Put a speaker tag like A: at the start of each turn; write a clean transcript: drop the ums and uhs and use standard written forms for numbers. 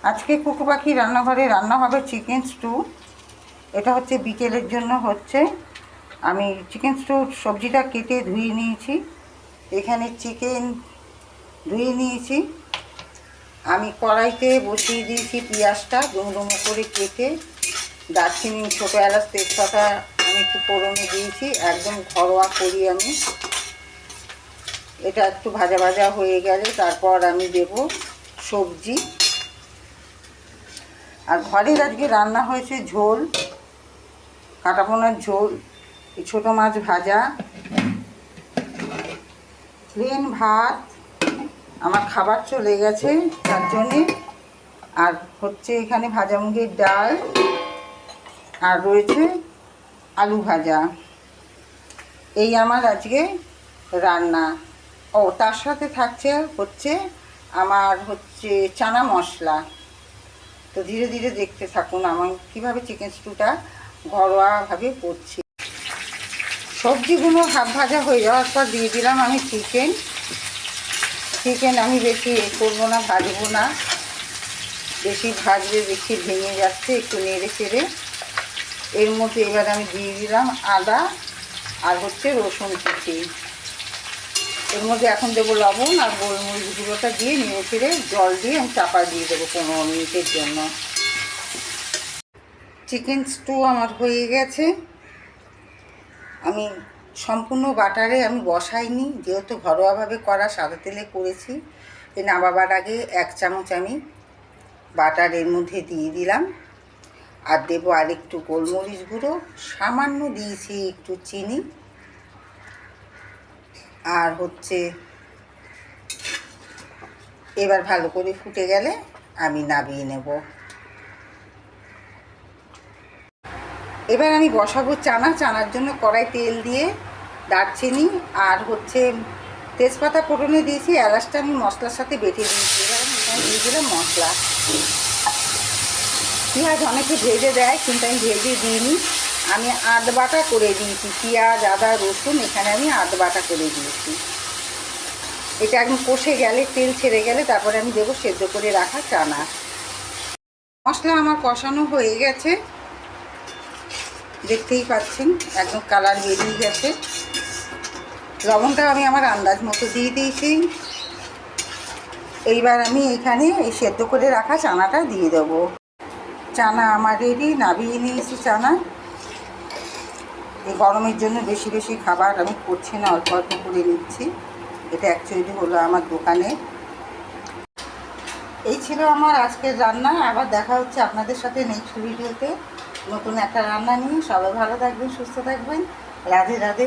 A: আজকে কুকু পাখি রান্নাঘরে রান্না হবে চিকেন স্টু। এটা হচ্ছে বিকেলের জন্য হচ্ছে। আমি চিকেন স্টুর সবজিটা কেটে ধুয়ে নিয়েছি। এখানে চিকেন ধুয়ে নিয়েছি। আমি কড়াইতে বসিয়ে দিয়েছি পেঁয়াজটা ডুমো ডুমো করে কেটে। দারচিনি, ছোটো এলাচ, তেজপাতা আমি একটু ফোড়নে দিয়েছি। একদম ঘরোয়া করি আমি। এটা একটু ভাজা ভাজা হয়ে গেলে তারপর আমি দেব সবজি। আর ঘরের আজকে রান্না হয়েছে ঝোল, কাটাপোনার ঝোল, ছোটো মাছ ভাজা, প্লেন ভাত। আমার খাবার চলে গেছে তার জন্যে। আর হচ্ছে এখানে ভাজা মুগের ডাল, আর রয়েছে আলু ভাজা। এই আমার আজকে রান্না। ও তার সাথে থাকছে হচ্ছে আমার হচ্ছে চানা মশলা। তো ধীরে ধীরে দেখতে থাকুন আমার কীভাবে চিকেন স্টুটা ঘরোয়াভাবে করছি। সবজিগুলো হাফ ভাজা হয়ে যাওয়ার পর দিয়ে দিলাম আমি চিকেন আমি বেশি করবো না, ভাজবো না। বেশি ভাজলে বেশি ভেঙে যাচ্ছে, একটু নেড়ে চেড়ে এর মধ্যে এবার আমি দিয়ে দিলাম আদা আর হচ্ছে রসুন কুচি। এর মধ্যে এখন দেবো লবণ আর গোলমরিচ গুঁড়োটা দিয়ে নেড়ে চেড়ে জল দিয়ে আমি চাপা দিয়ে দেবো 15 মিনিটের জন্য। চিকেন স্টু আমার হয়ে গেছে। আমি সম্পূর্ণ বাটারে আমি বসাইনি, যেহেতু ঘরোয়াভাবে করা, সাদা তেলে করেছি। এই নামাবার আগে 1 চামচ আমি বাটার এর মধ্যে দিয়ে দিলাম। আর দেবো আরেকটু গোলমরিচ গুঁড়ো, সামান্য দিয়েছি একটু চিনি, আর হচ্ছে এবার ভালো করে ফুটে গেলে আমি নামিয়ে নেব। এবার আমি বসাবো চানার জন্য কড়াই তেল দিয়ে দারচিনি আর হচ্ছে তেজপাতা ফোড়নে দিয়েছি। এলাচটা আমি মশলার সাথে বেটে দিয়েছি। এবার আমি এখানে দিয়ে দিলাম মশলা। পেঁয়াজ অনেকে ভেজে দেয়, কিন্তু আমি ভেজে দিইনি। আমি আধ বাটা করে দিয়েছি পেঁয়াজ, আদা, রসুন। এখানে আমি আধ বাটা করে দিয়েছি। এটা একদম কষে গেলে, তেল ছেড়ে গেলে তারপরে আমি দেবো সেদ্ধ করে রাখা চানা। মশলা আমার কষানো হয়ে গেছে, দেখতেই পাচ্ছেন একদম কালার বেরিয়ে গেছে। লবণটা আমি আমার আন্দাজ মতো দিয়ে দিয়েছি। এইবার আমি এখানে এই সেদ্ধ করে রাখা চানাটা দিয়ে দেবো। চানা আমার রেডি, নামিয়ে নিয়েছি চানা। এই গরমের জন্য বেশি বেশি খাবার আমি করছি না, অল্প অল্প করে নিচ্ছি। এটা অ্যাকচুয়ালি হলো আমার দোকানে। এই ছিল আমার আজকের রান্না। আবার দেখা হচ্ছে আপনাদের সাথে নেক্সট ভিডিওতে নতুন একটা রান্না নিয়ে। সবাই ভালো থাকবেন, সুস্থ থাকবেন। রাধে রাধে।